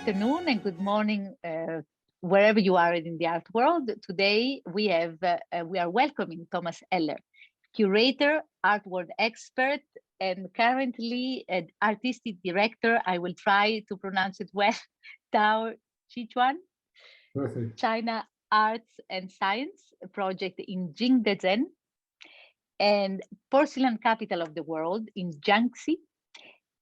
afternoon and good morning, wherever you are in the art world. Today we are welcoming Thomas Eller, curator, art world expert, and currently an artistic director. I will try to pronounce it well. Tao Chichuan, Perfect. China Arts and Science project in Jingdezhen, and Porcelain Capital of the World in Jiangxi,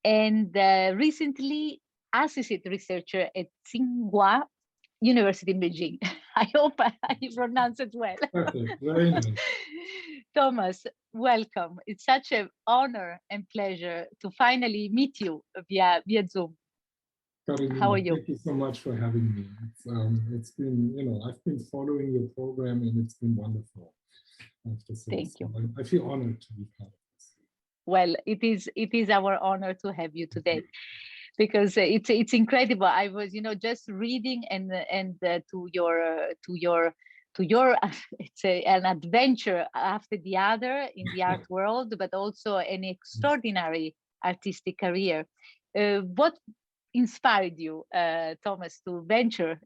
and recently associate researcher at Tsinghua University in Beijing. I hope I pronounced it well. Perfect. Very nice. Thomas, welcome. It's such an honor and pleasure to finally meet you via Zoom. Carolina, how are you? Thank you so much for having me. It's been, I've been following your program and it's been wonderful. I have to say. Thank you. I feel honored to be part of this. Well, it is our honor to have you today, because it's incredible. I was, just reading and to your it's an adventure after the other in the art world, but also an extraordinary artistic career. What inspired you, Thomas, to venture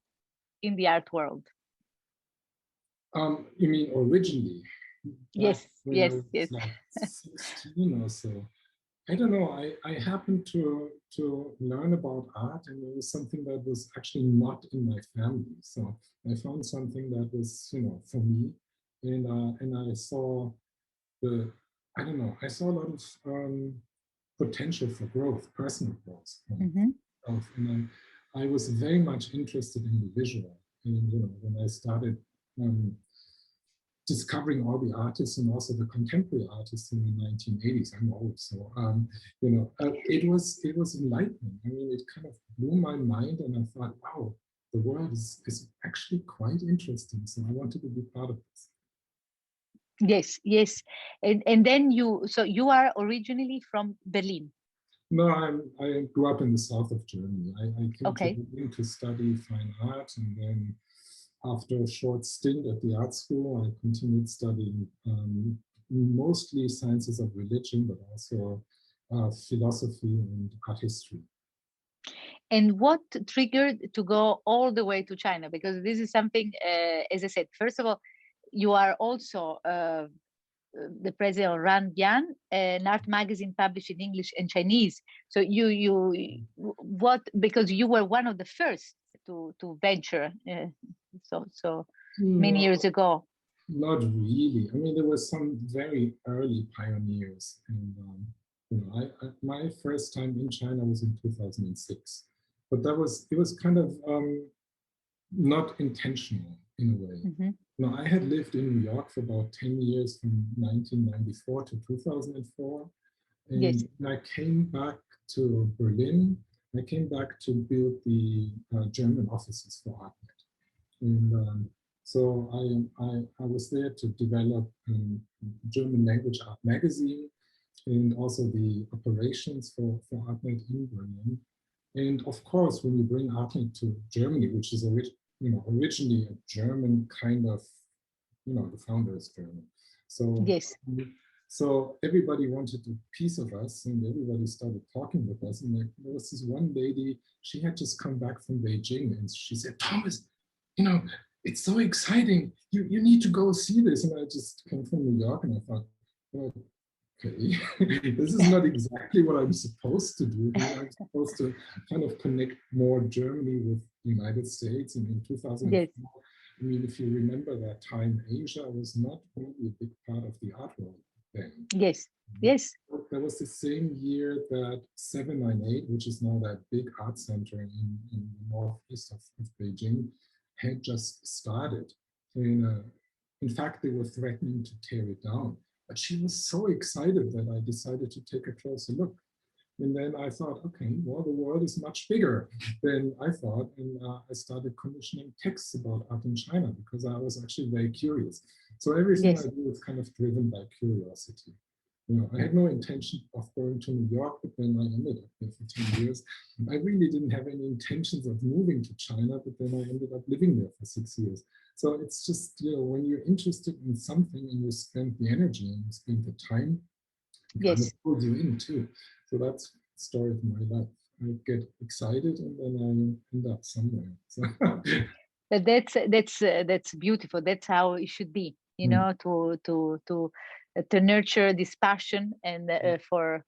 in the art world? You mean originally? Yes. Like 16 or so. I don't know. I happened to learn about art, and it was something that was actually not in my family. So I found something that was, for me, and I saw I saw a lot of potential for growth, personal growth. And I was very much interested in the visual. And when I started discovering all the artists and also the contemporary artists in the 1980s. I'm old, so it was enlightening. I mean, it kind of blew my mind, and I thought, wow, the world is actually quite interesting. So I wanted to be part of this. Yes, and then you are originally from Berlin. No, I grew up in the south of Germany. I came to Berlin to study fine art, and then after a short stint at the art school, I continued studying mostly sciences of religion, but also philosophy and art history. And what triggered to go all the way to China? Because this is something, as I said, first of all, you are also the president of Ran Bian, an art magazine published in English and Chinese. So because you were one of the first to venture so many years ago. Not really. I mean, there were some very early pioneers, and my first time in China was in 2006, but it was kind of not intentional in a way. I had lived in New York for about 10 years, from 1994 to 2004, and when I came back to Berlin, I came back to build the German offices for ArtNet. And so I was there to develop a German language art magazine, and also the operations for ArtNet in Berlin. And of course, when you bring ArtNet to Germany, which is originally a German kind of, the founder is German. So so everybody wanted a piece of us, and everybody started talking with us. And there was this one lady, she had just come back from Beijing, and she said, Thomas, it's so exciting. You need to go see this. And I just came from New York, and I thought, well, okay, this is not exactly what I'm supposed to do. I'm supposed to kind of connect more Germany with the United States. And in 2004, I mean, if you remember that time, Asia was not really a big part of the art world then. Yes. That was the same year that 798, which is now that big art center in the northeast of Beijing, had just started. And in fact, they were threatening to tear it down. But she was so excited that I decided to take a closer look. And then I thought, okay, well, the world is much bigger than I thought. And I started commissioning texts about art in China, because I was actually very curious. So everything I do is kind of driven by curiosity. I had no intention of going to New York, but then I ended up there for 10 years. I really didn't have any intentions of moving to China, but then I ended up living there for 6 years. So it's just, when you're interested in something and you spend the energy and you spend the time, it kind of pulls you in too. So that's the story of my life. I get excited and then I end up somewhere. So, But that's beautiful. That's how it should be, to nurture this passion and for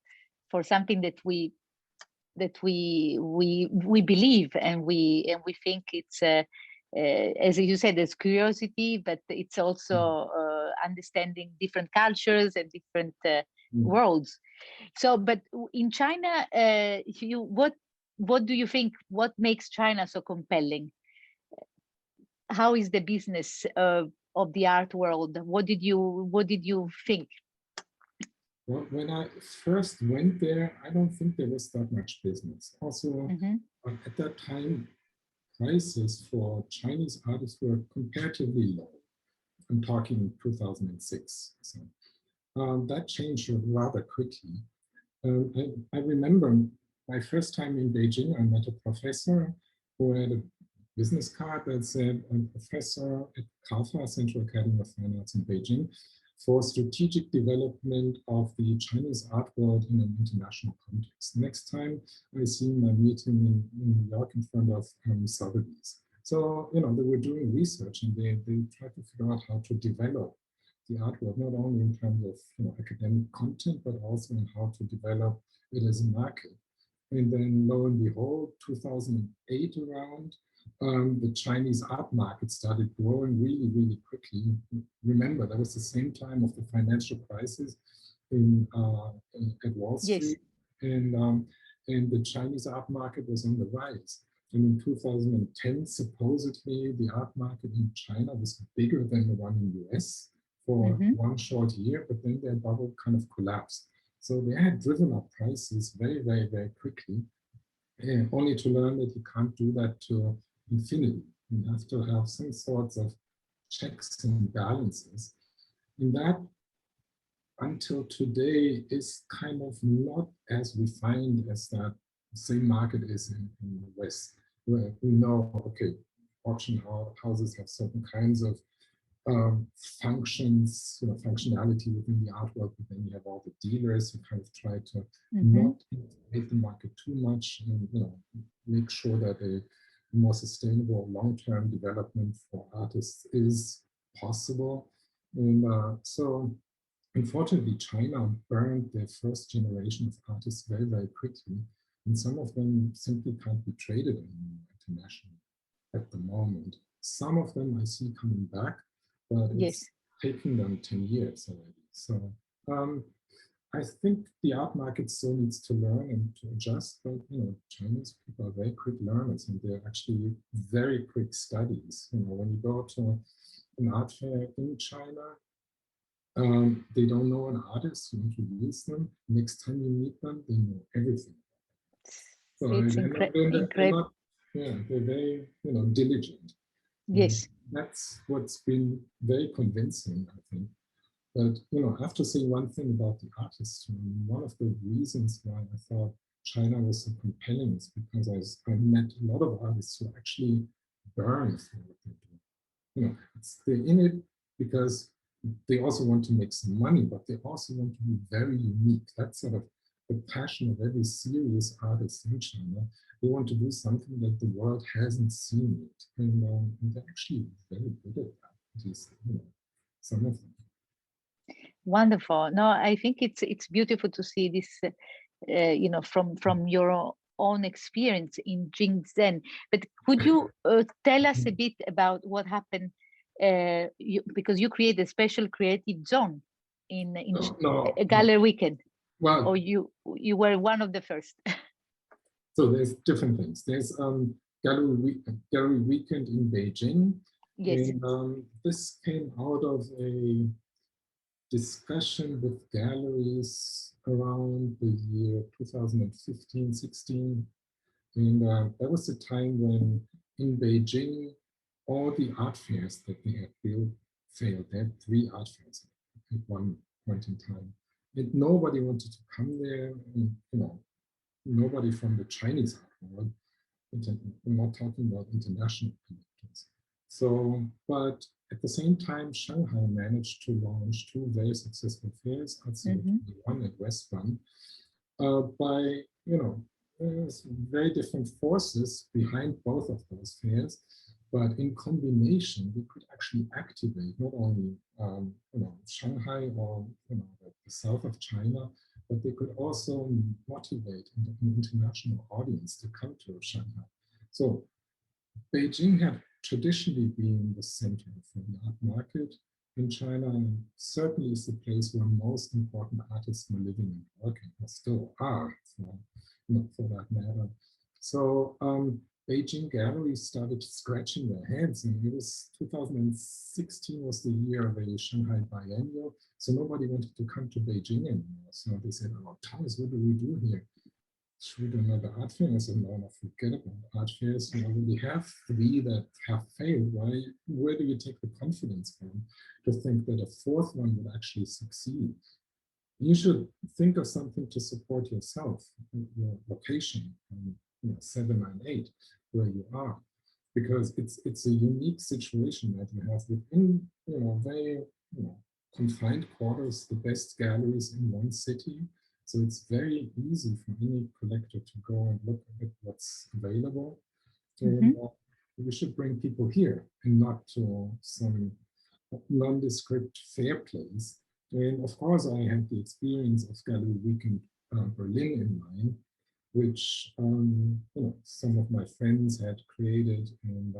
something that we believe, and we think it's as you said, there's curiosity, but it's also understanding different cultures and different worlds. So, but in China, what do you think? What makes China so compelling? How is the business of the art world? What did you think? well, when I first went there, I don't think there was that much business. Also, Mm-hmm. at that time, prices for Chinese artists were comparatively low. I'm talking 2006. So that changed rather quickly. I remember my first time in Beijing, I met a professor who had a business card that said, "I'm professor at CAFA, Central Academy of Fine Arts in Beijing, for strategic development of the Chinese art world in an international context." Next time I see him, I meet him in New York in front of Sotheby's. So, they were doing research and they tried to figure out how to develop the artwork, not only in terms of academic content, but also in how to develop it as a market. And then lo and behold, 2008 around, the Chinese art market started growing really, really quickly. Remember, that was the same time of the financial crisis at Wall Yes. Street, and the Chinese art market was on the rise. And in 2010, supposedly the art market in China was bigger than the one in the US for Mm-hmm. one short year, but then their bubble kind of collapsed. So they had driven up prices very, very, very quickly, only to learn that you can't do that to infinity. You have to have some sorts of checks and balances. And that, until today, is kind of not as refined as that same market is in the West, where we know, okay, auction houses have certain kinds of functions, functionality within the artwork, but then you have all the dealers who kind of try to Mm-hmm. not make the market too much and make sure that a more sustainable long-term development for artists is possible. And so unfortunately, China burned their first generation of artists very, very quickly. And some of them simply can't be traded anymore internationally at the moment. Some of them I see coming back, but Yes. it's taking them 10 years already. So I think the art market still needs to learn and to adjust, but Chinese people are very quick learners and they're actually very quick studies. When you go to an art fair in China, they don't know an artist, you introduce them. Next time you meet them, they know everything. So It's they're incredible. not, yeah, they're very, diligent. And Yes. that's what's been very convincing, I think. But, I have to say one thing about the artists. One of the reasons why I thought China was so compelling is because I met a lot of artists who actually burn for what they do. They're in it because they also want to make some money, but they also want to be very unique. That's sort of the passion of every serious artist in China. They want to do something that the world hasn't seen yet, and they're actually very good at that. At least, some of them. Wonderful. No, I think it's beautiful to see this, from your own experience in Jingzhen. But could you tell us a bit about what happened? Because you created a special creative zone in No, a no. gallery weekend, or Well, you were one of the first. so there's different things. There's gallery weekend in Beijing, Yes. and this came out of a discussion with galleries around the year 2015-16. And that was the time when in Beijing, all the art fairs that they had built failed. They had 3 art fairs at one point in time. And nobody wanted to come there, and nobody from the Chinese art world. I'm not talking about international collectors. So, but at the same time, Shanghai managed to launch 2 very successful fairs, Art Mm-hmm. 21 and West One, by there's very different forces behind both of those fairs, but in combination, we could actually activate not only Shanghai or the south of China, but they could also motivate an international audience to come to Shanghai. So Beijing had traditionally been the center for the art market in China, and certainly is the place where most important artists were living and working, or still are, for that matter. So Beijing galleries started scratching their heads, and it was 2016 was the year of the Shanghai Biennial, so nobody wanted to come to Beijing anymore. So they said, "Oh, Thomas, what do we do here? Should we do another art fair?" I said, "No, forget about art fairs. You already have 3 that have failed. Where do you take the confidence from to think that a 4th one would actually succeed? You should think of something to support yourself, your location, 798, where you are, because it's a unique situation that you have within, very, confined quarters, the best galleries in one city. So it's very easy for any collector to go and look at what's available. And we should bring people here and not to some nondescript fair place. And of course, I had the experience of Gallery Week in Berlin in mind, which some of my friends had created, and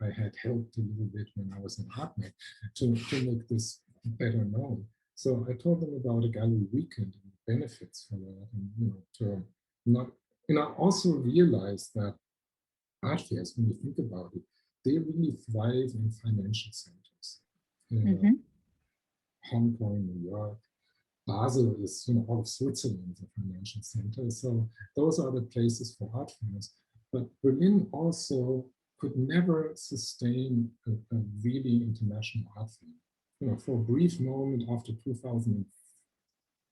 I had helped a little bit when I was in ArtNet to make this better known. So I told them about a gallery weekend and the benefits for that, and to not. And I also realized that art fairs, when you think about it, they really thrive in financial centers. Hong Kong, New York, Basel is, all of Switzerland is a financial center. So those are the places for art fairs. But Berlin also could never sustain a really international art fair. For a brief moment after 2000,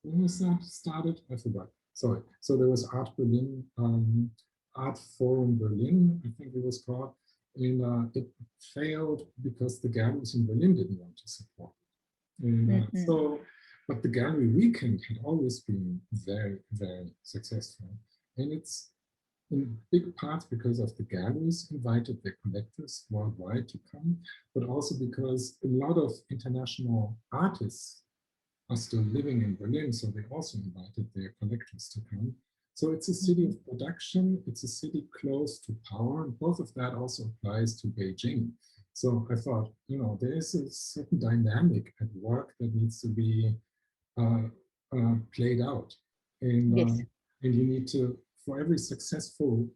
when was that started? I forgot. Sorry. So there was Art Berlin, Art Forum Berlin, I think it was called. And it failed because the galleries in Berlin didn't want to support it. And but the gallery weekend had always been very, very successful. And it's in big part because of the galleries invited their collectors worldwide to come, but also because a lot of international artists are still living in Berlin, so they also invited their collectors to come. So it's a city of production, it's a city close to power, and both of that also applies to Beijing. So I thought, there is a certain dynamic at work that needs to be played out. And you need to, for every successful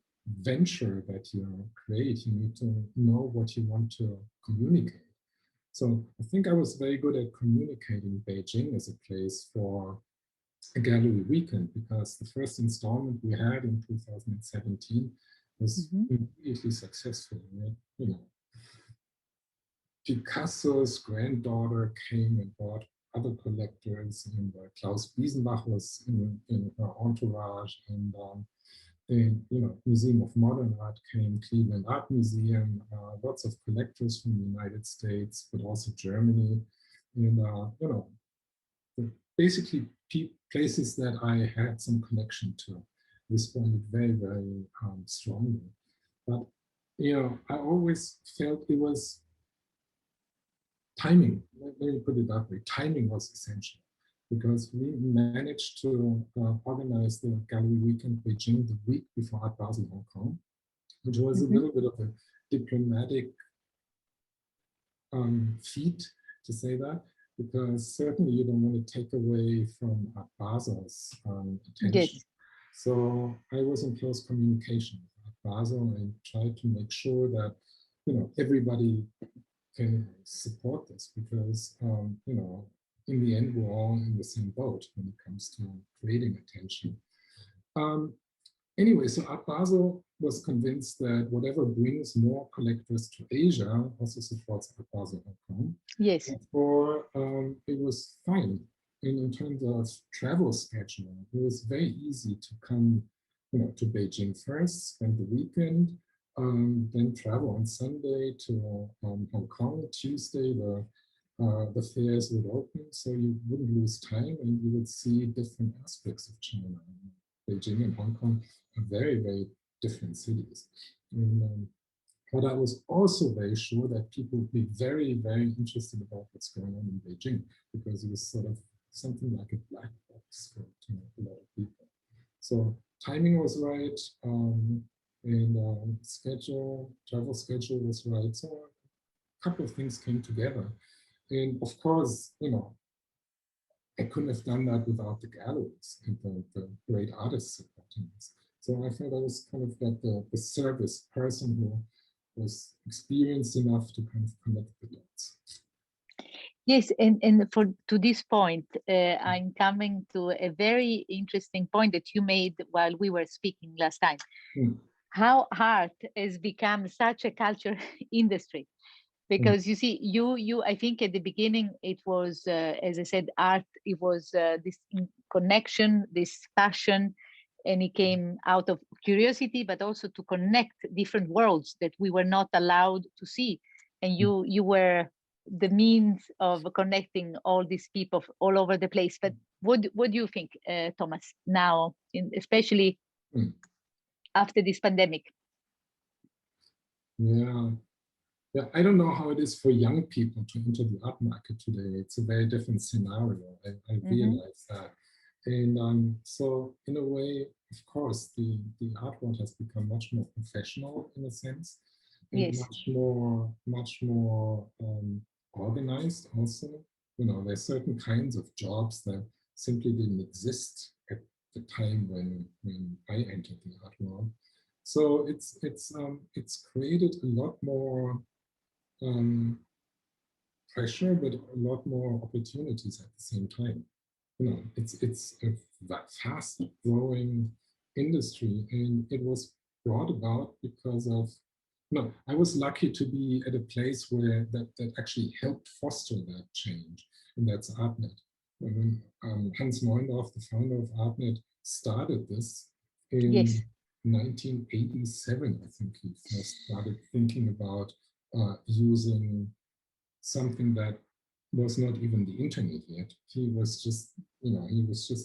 venture that you create, you need to know what you want to communicate. So I think I was very good at communicating Beijing as a place for a gallery weekend, because the first installment we had in 2017 was immediately successful. Picasso's granddaughter came and brought other collectors, and Klaus Biesenbach was in her entourage, and the Museum of Modern Art came, Cleveland Art Museum, lots of collectors from the United States, but also Germany, and basically places that I had some connection to responded very, very strongly. But I always felt it was timing. Let me put it that way. Timing was essential, because we managed to organize the Gallery Weekend Beijing the week before Art Basel Hong Kong, which was a little bit of a diplomatic feat, to say that, because certainly you don't want to take away from Art Basel's attention. So I was in close communication with Art Basel and tried to make sure that everybody can support this, because in the end we're all in the same boat when it comes to creating attention. Anyway, so Art Basel was convinced that whatever brings more collectors to Asia also supports Art Basel Hong Kong. Yes. Therefore, it was fine. And in terms of travel scheduling, it was very easy to come, to Beijing first, spend the weekend, then travel on Sunday to Hong Kong. Tuesday, the fairs would open, so you wouldn't lose time, and you would see different aspects of China. Beijing and Hong Kong are very, very different cities. And, but I was also very sure that people would be very, very interested about what's going on in Beijing, because it was sort of something like a black box for a lot of people. So timing was right, and travel schedule was right. So a couple of things came together. And of course, I couldn't have done that without the galleries and the great artists supporting us. So I felt I was kind of like the service person who was experienced enough to kind of connect the dots. Yes, and to this point, I'm coming to a very interesting point that you made while we were speaking last time. How art has become such a culture industry, because you see, you I think at the beginning it was, as I said, art. It was this connection, this passion, and it came out of curiosity, but also to connect different worlds that we were not allowed to see, and you were the means of connecting all these people all over the place. But what do you think, Thomas, now, especially after this pandemic? Yeah, I don't know how it is for young people to enter the art market today. It's a very different scenario. I realize that. And so in a way, of course, the art world has become much more professional in a sense, and Yes. much more organized also. There's certain kinds of jobs that simply didn't exist at the time when I entered the art world. So it's created a lot more pressure, but a lot more opportunities at the same time. It's a fast growing industry, and it was brought about because of, I was lucky to be at a place where that actually helped foster that change, and that's ArtNet. When Hans Moindorf, the founder of ArtNet, started this in 1987, I think he first started thinking about using something that was not even the internet yet. He was just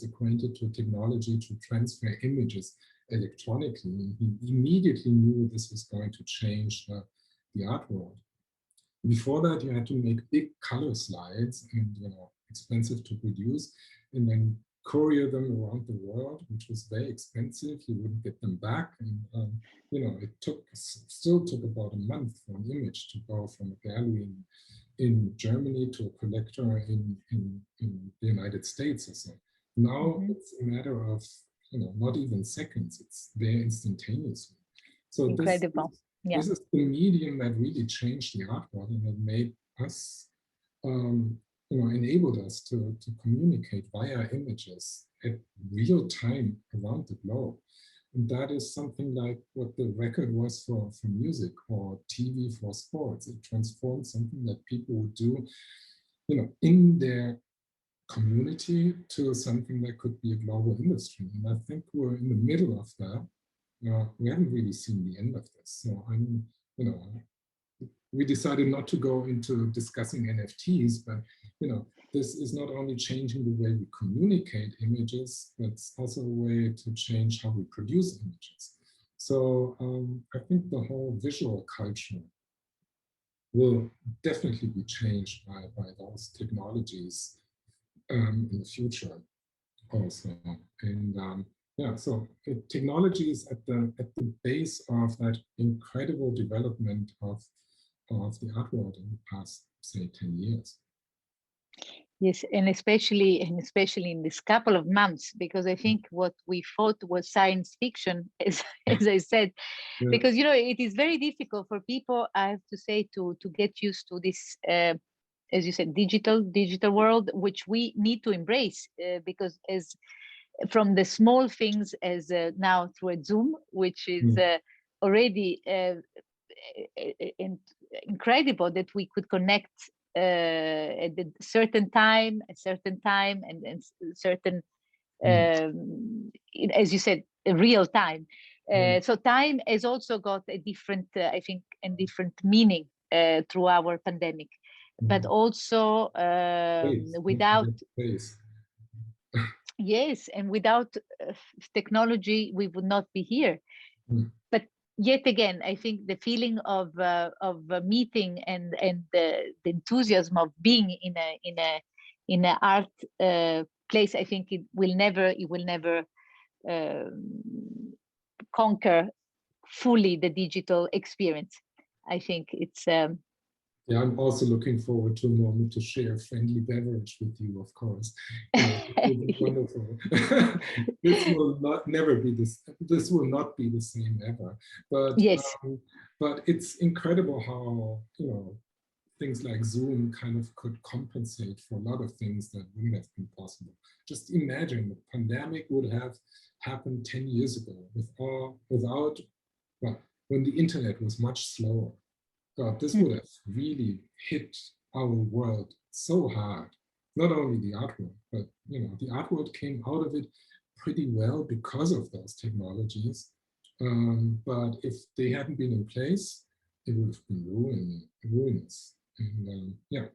acquainted to technology to transfer images electronically. He immediately knew this was going to change the art world. Before that, you had to make big color slides, and expensive to produce, and then courier them around the world, which was very expensive. You wouldn't get them back, and it still took about a month for an image to go from a gallery in Germany to a collector in the United States or so. Now it's a matter of not even seconds. It's there instantaneously. So incredible. This is the medium that really changed the art world, and that made us, enabled us to communicate via images at real time around the globe. And that is something like what the record was for music, or TV for sports. It transformed something that people would do, in their community, to something that could be a global industry. And I think we're in the middle of that. We haven't really seen the end of this. So we decided not to go into discussing NFTs, but this is not only changing the way we communicate images, but it's also a way to change how we produce images. So I think the whole visual culture will definitely be changed by those technologies in the future also. And so technology is at the base of that incredible development of the art world in the past, say, 10 years. Yes, and especially in this couple of months, because I think what we thought was science fiction, as I said, because it is very difficult for people, I have to say, to get used to this, as you said, digital world, which we need to embrace, because as from the small things, as now through a Zoom, which is already incredible that we could connect at a certain time, and certain, as you said, real time. So time has also got a different, I think, a different meaning through our pandemic, but also without. Yes, and without technology, we would not be here. Mm. But yet again, I think the feeling of meeting and the enthusiasm of being in a art place, I think it will never conquer fully the digital experience. I think it's Yeah, I'm also looking forward to a moment to share a friendly beverage with you, of course. It will be wonderful. This will not never be this. This will not be the same ever. But yes. but it's incredible how things like Zoom kind of could compensate for a lot of things that wouldn't have been possible. Just imagine the pandemic would have happened 10 years ago without well, when the internet was much slower. God, this would have really hit our world so hard. Not only the art world, but the art world came out of it pretty well because of those technologies. But if they hadn't been in place, it would have been ruinous. And yeah.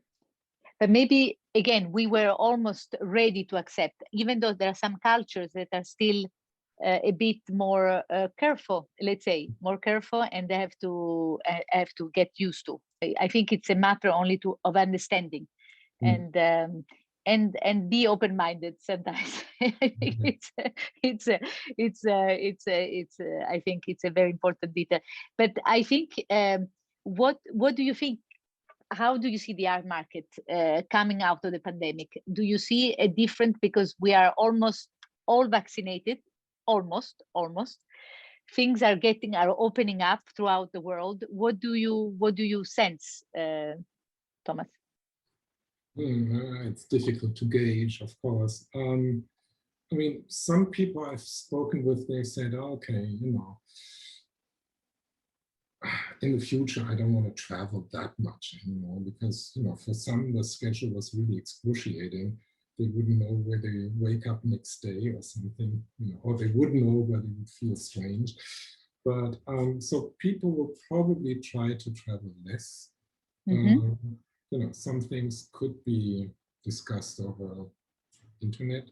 But maybe again, we were almost ready to accept, even though there are some cultures that are still a bit more careful, let's say, more careful, and they have to get used to. I think it's a matter only of understanding, Mm. and and be open-minded sometimes. I think I think it's a very important detail. But I think what do you think? How do you see the art market coming out of the pandemic? Do you see a different, because we are almost all vaccinated, almost. Things are opening up throughout the world. What do you sense, Thomas? It's difficult to gauge, of course. I mean, some people I've spoken with, they said, okay, in the future, I don't want to travel that much anymore because, for some, the schedule was really excruciating. They wouldn't know where they wake up next day or something, or they would know, but it would feel strange. But so people will probably try to travel less. Mm-hmm. Some things could be discussed over internet,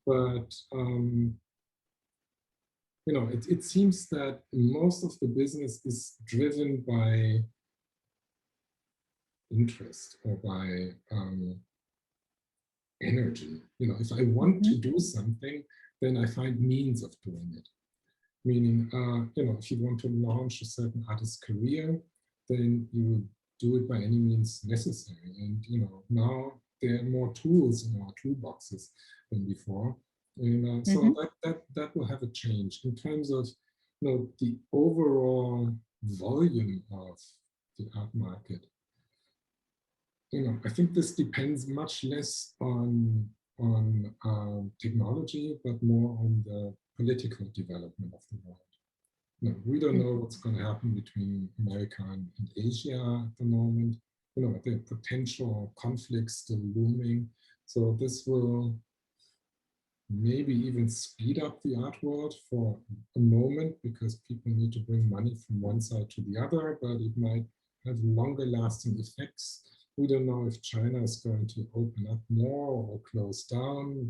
but it seems that most of the business is driven by interest or by energy. If I want Mm-hmm. to do something, then I find means of doing it. Meaning, if you want to launch a certain artist's career, then you do it by any means necessary. And now there are more tools in our toolboxes than before. And Mm-hmm. so that will have a change in terms of the overall volume of the art market. I think this depends much less on technology, but more on the political development of the world. We don't know what's going to happen between America and Asia at the moment. The potential conflicts still looming. So this will maybe even speed up the art world for a moment because people need to bring money from one side to the other, but it might have longer lasting effects. We don't know if China is going to open up more or close down.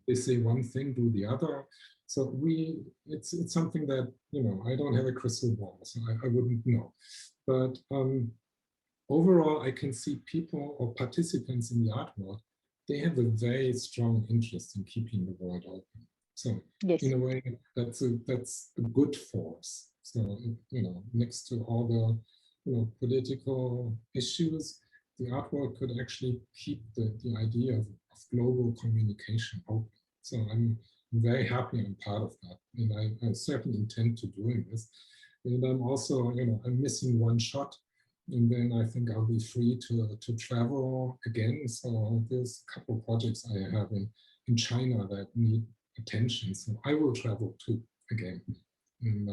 They say one thing, do the other. So it's something that, I don't have a crystal ball, so I wouldn't know. But overall, I can see people or participants in the art world, they have a very strong interest in keeping the world open. So Yes. in a way, that's a good force. So, next to all the, political issues, the art world could actually keep the idea of global communication open. So I'm very happy I'm part of that. And I certainly intend to doing this. And I'm also, I'm missing one shot and then I think I'll be free to travel again. So there's a couple of projects I have in China that need attention. So I will travel too again. And,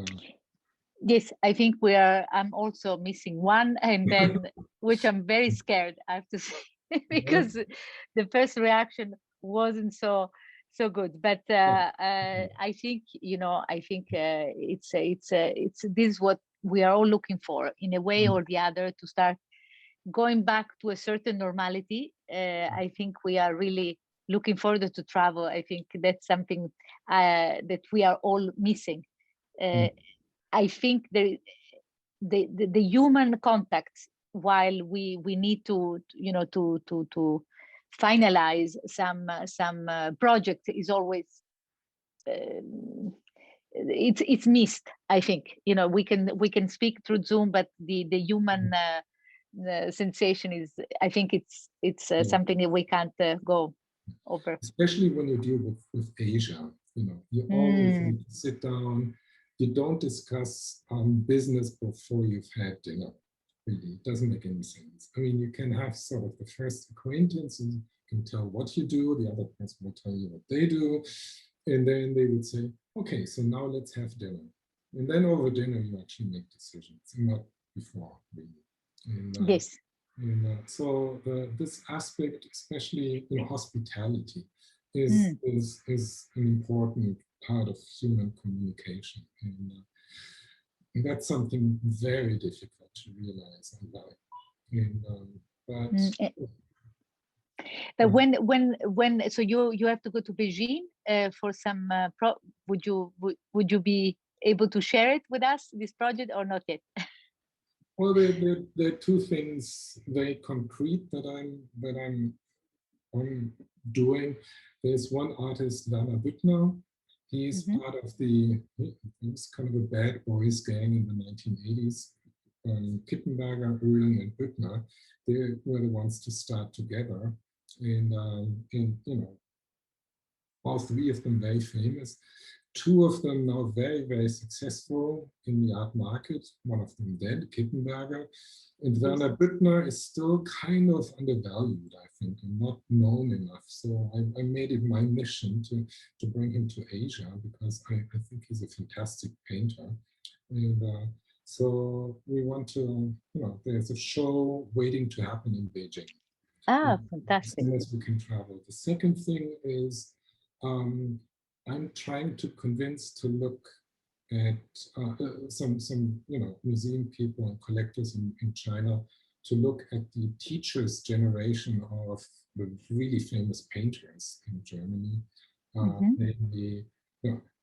Yes, I think I'm also missing one, and then which I'm very scared, I have to say, because the first reaction wasn't so good. But I think it's this is what we are all looking for in a way or the other, to start going back to a certain normality. I think we are really looking forward to travel. I think that's something that we are all missing. I think the human contacts, while we need to finalize some project, is always it's missed. I think we can speak through Zoom, but the human sensation is, I think it's something that we can't go over. Especially when you deal with Asia, you always need to sit down. You don't discuss business before you've had dinner. Really, it doesn't make any sense. I mean, you can have sort of the first acquaintance, and you can tell what you do. The other person will tell you what they do, and then they would say, "Okay, so now let's have dinner." And then over dinner, you actually make decisions, not before, really. And, yes. So this aspect, especially hospitality, is an important part of human communication, and that's something very difficult to realize online. But when so you have to go to Beijing for some would you be able to share it with us, this project, or not yet? Well, there are two things very concrete that I'm doing. There's one artist, Werner Büttner. He's part of he was kind of a bad boys gang in the 1980s. Kippenberger, Oehlen, and Büttner, they were the ones to start together, and all three of them very famous. Two of them now very, very successful in the art market. One of them dead, Kippenberger. And Werner Büttner is still kind of undervalued, I think, and not known enough. So I made it my mission to bring him to Asia, because I think he's a fantastic painter. And so we want to, there's a show waiting to happen in Beijing. Fantastic. As soon as we can travel. The second thing is, I'm trying to convince to look at some museum people and collectors in China to look at the teachers' generation of the really famous painters in Germany, namely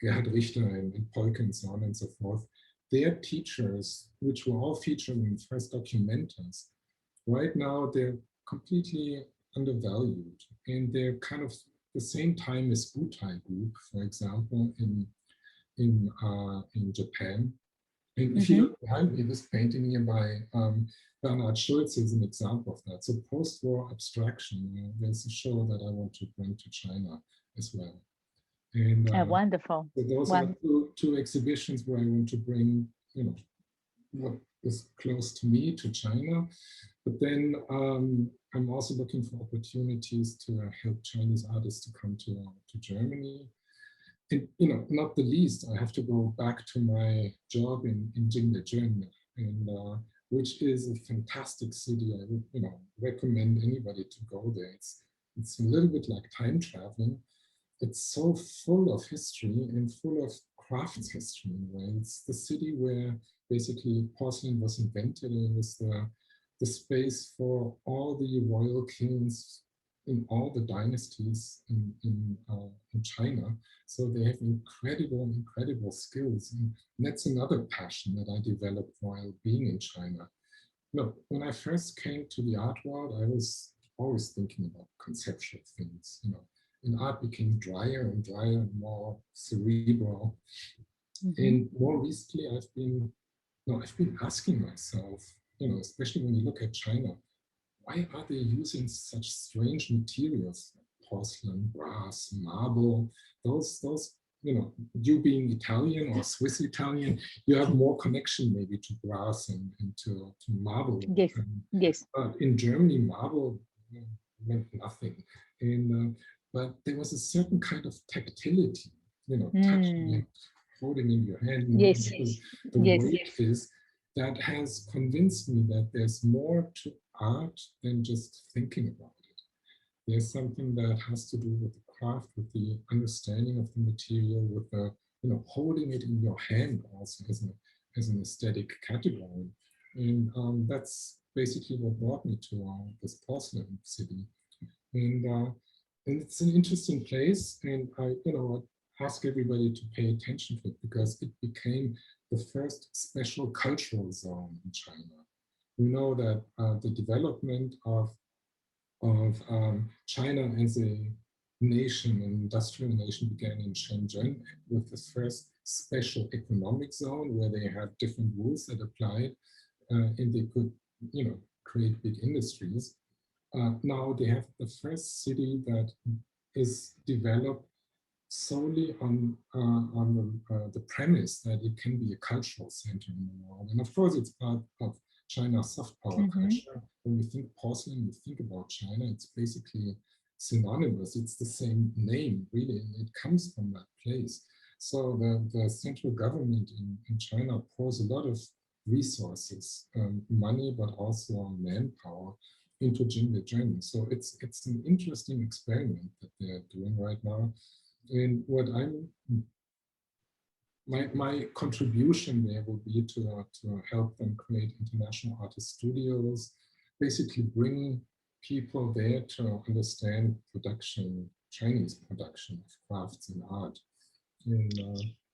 Gerhard Richter and Polk and so on and so forth. Their teachers, which were all featured in the first documentars, right now they're completely undervalued, and they're kind of the same time as Butai Group, for example, in Japan. And if you look behind me, this painting here by Bernhard Schulze is an example of that. So post-war abstraction, there's a show that I want to bring to China as well. And wonderful. So those are two exhibitions where I want to bring, what is close to me to China. But then I'm also looking for opportunities to help Chinese artists to come to Germany. And not the least, I have to go back to my job in Jingdezhen, and which is a fantastic city. I would recommend anybody to go there. It's a little bit like time traveling. It's so full of history and full of crafts history in a way. It's the city where basically porcelain was invented, and it was the space for all the royal kings in all the dynasties in China. So they have incredible skills. And that's another passion that I developed while being in China. Look, when I first came to the art world, I was always thinking about conceptual things, and art became drier and drier and more cerebral. And more recently, I've been asking myself, especially when you look at China, why are they using such strange materials like porcelain, brass, marble? Those, you being Italian or Swiss Italian, you have more connection maybe to brass and to marble. Yes. But in Germany, marble meant nothing. And but there was a certain kind of tactility, touching it, holding in your hand. The weight is that has convinced me that there's more to art than just thinking about it. There's something that has to do with the craft, with the understanding of the material, with the holding it in your hand also as an aesthetic category. And that's basically what brought me to this porcelain city. And and it's an interesting place, and I, ask everybody to pay attention to it because it became the first special cultural zone in China. We know that the development of China as a nation, an industrial nation, began in Shenzhen with the first special economic zone where they had different rules that applied, and they could, create big industries. Now they have the first city that is developed solely on the premise that it can be a cultural center in the world. And of course, it's part of China's soft power culture. When we think porcelain, we think about China, it's basically synonymous. It's the same name, really, and it comes from that place. So the central government in China pours a lot of resources, money, but also manpower into Jingdezhen. So it's an interesting experiment that they're doing right now. And what my contribution there will be to help them create international artist studios, basically bring people there to understand production, Chinese production of crafts and art. And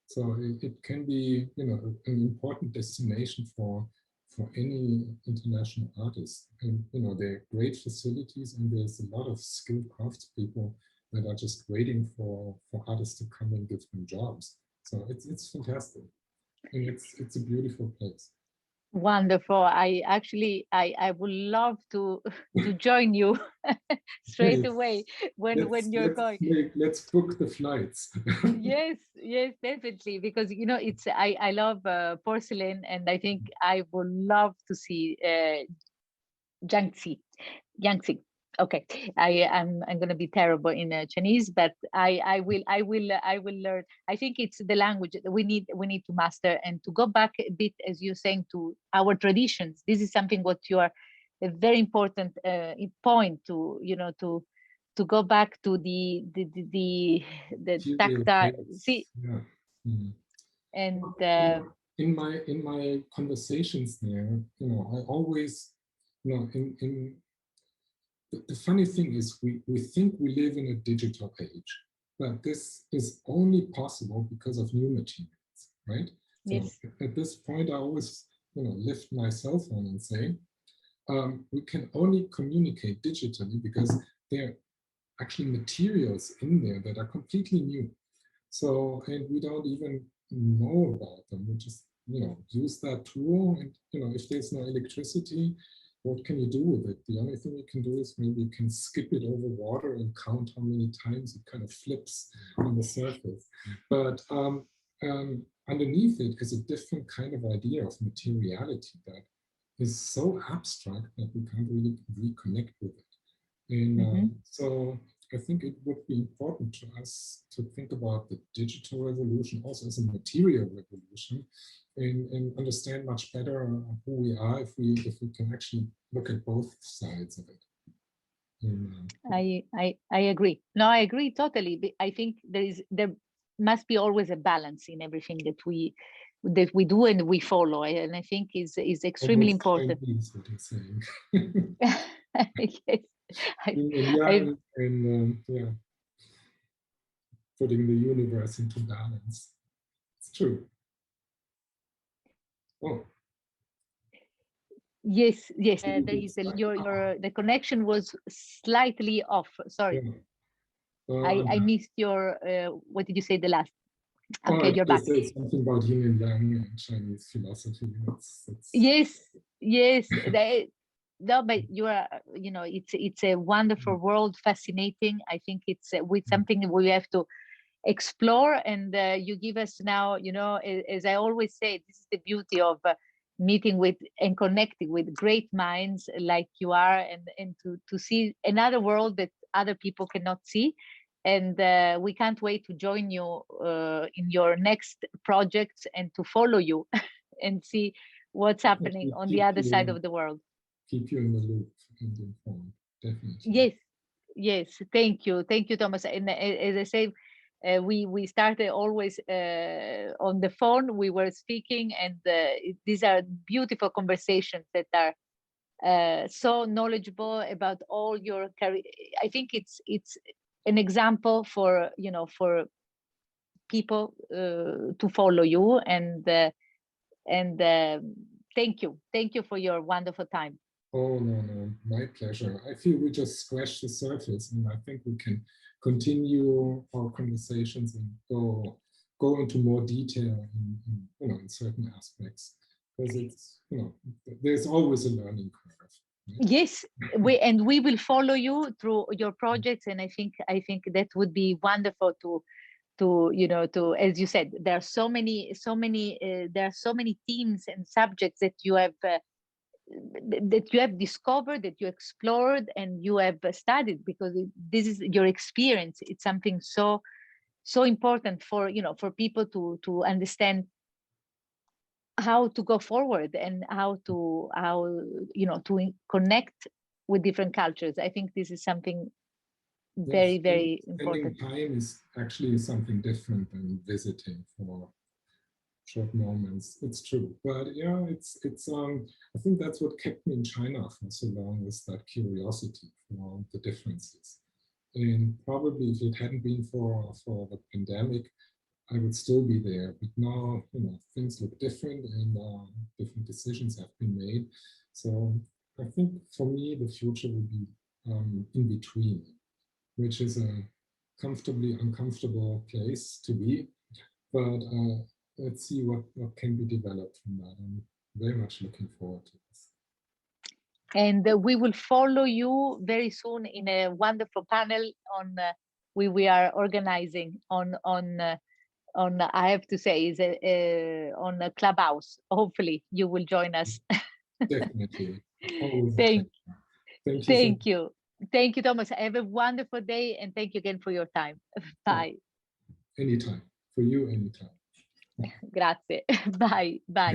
so it can be, an important destination for any international artist. And, there are great facilities, and there's a lot of skilled craftspeople that are just waiting for artists to come and give them jobs. So it's fantastic, and it's a beautiful place. Wonderful. I would love to to join you straight away when you're going. Let's book the flights. Yes, yes, definitely. Because it's I love porcelain, and I think I would love to see Jiangxi. Jiangxi. Okay, I'm going to be terrible in Chinese, but I will learn. I think it's the language that we need to master and to go back a bit, as you're saying, to our traditions. This is something what you are a very important point to to go back to the tactile. See, yeah. Mm. and In my conversations there, I always, in the funny thing is we think we live in a digital age, but this is only possible because of new materials, right? So yes, at this point, I always, lift my cell phone and say, we can only communicate digitally because there are actually materials in there that are completely new. So, and we don't even know about them. We just, use that tool. And, if there's no electricity, what can you do with it? The only thing you can do is maybe you can skip it over water and count how many times it kind of flips on the surface. But underneath it is a different kind of idea of materiality that is so abstract that we can't really reconnect with it. And so I think it would be important to us to think about the digital revolution also as a material revolution, and understand much better who we are if we can actually look at both sides of it. I agree. No, I agree totally. I think there must be always a balance in everything that we do and we follow, and I think is extremely Almost important. Chinese, what you're saying. Yes, I Yang and yeah, putting the universe into balance. It's true. Oh, yes, yes. There is your the connection was slightly off. Sorry, yeah. I missed your. What did you say the last? Okay, I you're back. just said something about yin and yang in Chinese philosophy. That's Yes, yes. No, but you are, it's a wonderful world, fascinating. I think it's with something we have to explore, and you give us now, as I always say, this is the beauty of meeting with and connecting with great minds like you are, and to see another world that other people cannot see. And we can't wait to join you in your next projects and to follow you and see what's happening on the other side of the world. keep you in the loop and informed, definitely. Yes, yes. Thank you, Thomas. And as I say, we started always on the phone. We were speaking, and these are beautiful conversations that are so knowledgeable about all your career. I think it's an example for, for people to follow you. And thank you for your wonderful time. Oh, no, my pleasure. I feel we just scratched the surface, and I think we can continue our conversations and go into more detail in certain aspects, because it's, there's always a learning curve. Right? Yes, we will follow you through your projects, and I think that would be wonderful to as you said, there are so many themes and subjects that you have discovered, that you explored, and you have studied, because this is your experience. It's something so important for for people to understand how to go forward, and how to connect with different cultures. I think this is something very, very important. Spending time is actually something different than visiting for short moments. It's true, but yeah, it's I think that's what kept me in China for so long, was that curiosity for the differences. And probably if it hadn't been for the pandemic, I would still be there. But now, things look different, and different decisions have been made. So I think for me, the future will be in between, which is a comfortably uncomfortable place to be. But let's see what can be developed from that. I'm very much looking forward to this. And we will follow you very soon in a wonderful panel on we are organizing on I have to say, is on a Clubhouse. Hopefully you will join us. Definitely. Thank you. Thank you, Thomas. Have a wonderful day, and thank you again for your time. Bye. Anytime. For you, anytime. Grazie. Bye.